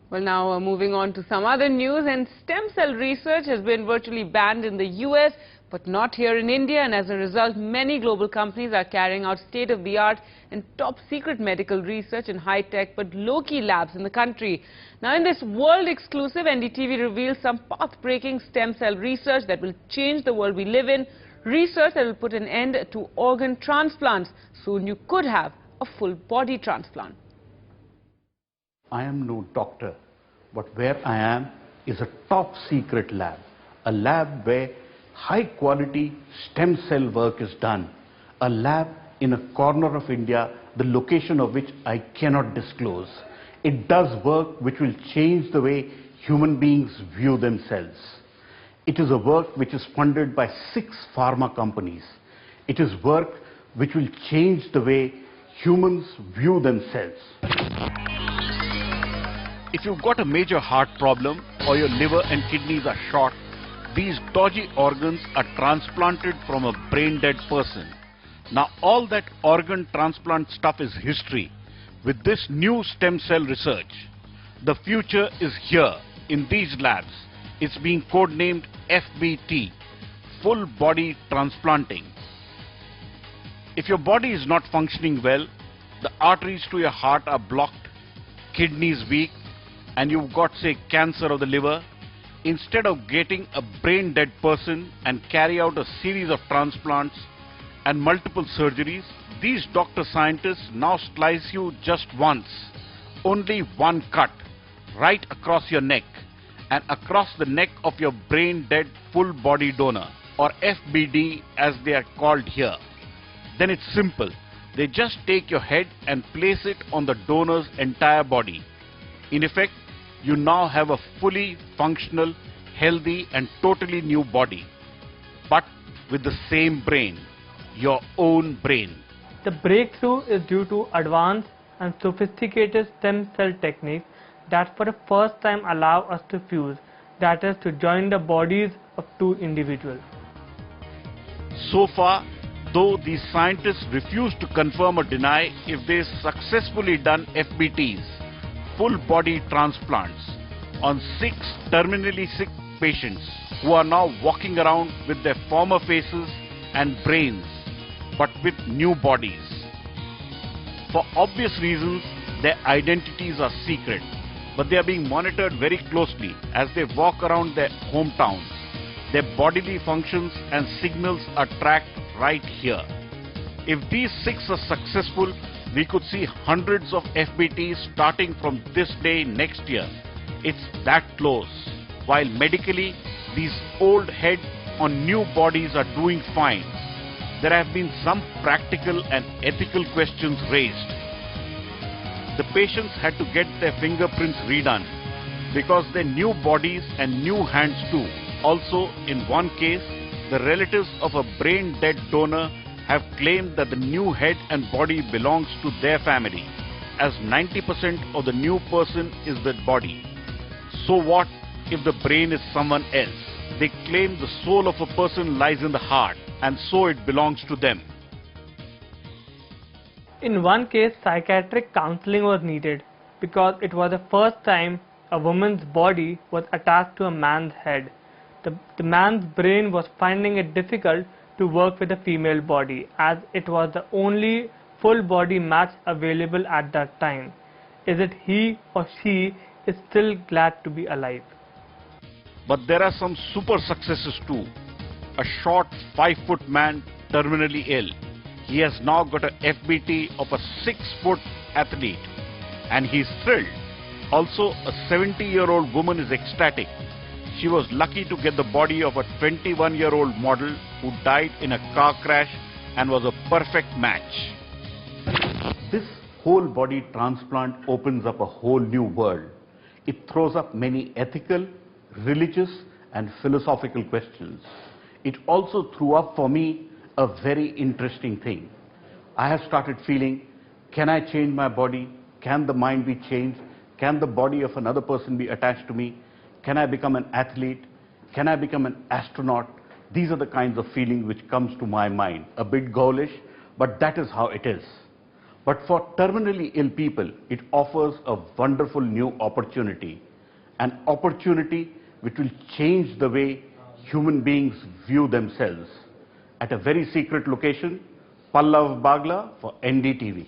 Well, now moving on to some other news, and stem cell research has been virtually banned in the US, but not here in India, and as a result, many global companies are carrying out state-of-the-art and top-secret medical research in high-tech but low-key labs in the country. Now, in this world-exclusive, NDTV reveals some path-breaking stem cell research that will change the world we live in, research that will put an end to organ transplants. Soon you could have a full-body transplant. I am no doctor, but where I am is a top secret lab, a lab where high quality stem cell work is done, a lab in a corner of India, the location of which I cannot disclose. It does work which will change the way human beings view themselves. It is a work which is funded by 6 pharma companies. It is work which will change the way humans view themselves. If you've got a major heart problem or your liver and kidneys are short, these dodgy organs are transplanted from a brain-dead person. Now all that organ transplant stuff is history. With this new stem cell research, the future is here in these labs. It's being codenamed FBT, Full Body Transplanting. If your body is not functioning well, the arteries to your heart are blocked, kidneys weak, and you've got, say, cancer of the liver, instead of getting a brain-dead person and carry out a series of transplants and multiple surgeries, these doctor scientists now slice you just once, only one cut, right across your neck and across the neck of your brain-dead full-body donor, or FBD as they are called here. Then it's simple. They just take your head and place it on the donor's entire body. In effect, you now have a fully functional, healthy and totally new body, but with the same brain, your own brain. The breakthrough is due to advanced and sophisticated stem cell techniques that for the first time allow us to fuse, that is to join the bodies of 2 individuals. So far, though these scientists refuse to confirm or deny if they've successfully done FBTs, full body transplants, on 6 terminally sick patients who are now walking around with their former faces and brains, but with new bodies. For obvious reasons, their identities are secret, but they are being monitored very closely as they walk around their hometowns. Their bodily functions and signals are tracked right here. If these 6 are successful, we could see hundreds of FBTs starting from this day next year. It's that close. While medically, these old head on new bodies are doing fine, there have been some practical and ethical questions raised. The patients had to get their fingerprints redone because their new bodies and new hands too. Also, in one case, the relatives of a brain-dead donor have claimed that the new head and body belongs to their family, as 90% of the new person is the body. So what if the brain is someone else? They claim the soul of a person lies in the heart, and so it belongs to them. In one case, psychiatric counseling was needed because it was the first time a woman's body was attached to a man's head. The man's brain was finding it difficult to work with a female body, as it was the only full body match available at that time. Is it he or she is still glad to be alive? But there are some super successes too. A short 5-foot man terminally ill. He has now got a FBT of a 6-foot athlete, and he's thrilled. Also, a 70-year-old woman is ecstatic. She was lucky to get the body of a 21-year-old model who died in a car crash and was a perfect match. This whole body transplant opens up a whole new world. It throws up many ethical, religious and philosophical questions. It also threw up for me a very interesting thing. I have started feeling, can I change my body? Can the mind be changed? Can the body of another person be attached to me? Can I become an athlete? Can I become an astronaut? These are the kinds of feelings which comes to my mind. A bit ghoulish, but that is how it is. But for terminally ill people, it offers a wonderful new opportunity, an opportunity which will change the way human beings view themselves. At a very secret location, Pallav Bagla for NDTV.